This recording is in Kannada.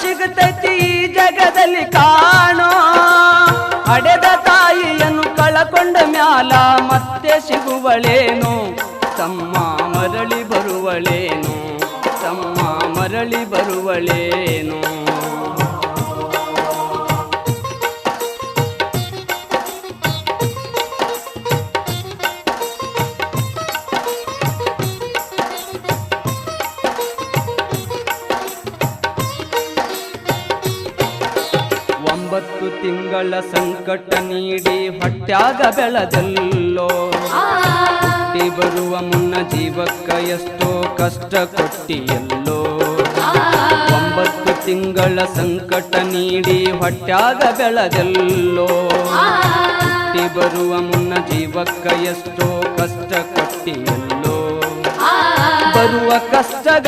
ಸಿಗುತ್ತೈತಿ ಈ ಜಗದಲ್ಲಿ ಕಾಣೋ. ಹಡೆದ ತಾಯಿಯನ್ನು ಕಳಕೊಂಡ ಮ್ಯಾಲ ಮತ್ತೆ ಸಿಗುವಳೇನು, ತಮ್ಮ ಮರಳಿ ಬರುವಳೇನು, ತಮ್ಮ ಮರಳಿ ಬರುವಳೇನು. ಒಂಬತ್ತು ತಿಂಗಳ ಸಂಕಟ ನೀಡಿ ಹೊಟ್ಯಾಗ ಬೆಳೆದಲ್ಲೋ, ಹುಟ್ಟಿ ಬರುವ ಮುನ್ನ ಜೀವಕ್ಕ ಎಷ್ಟೋ ಕಷ್ಟ ಕೊಟ್ಟಿಯಲ್ಲೋ. 9 ತಿಂಗಳ ಸಂಕಟ ನೀಡಿ ಹೊಟ್ಯಾಗ ಬೆಳೆದಲ್ಲೋ, ಹುಟ್ಟಿ ಬರುವ ಮುನ್ನ ಜೀವಕ್ಕ ಎಷ್ಟೋ ಕಷ್ಟ ಕೊಟ್ಟಿಯಲ್ಲೋ. ಬರುವ ಕಷ್ಟ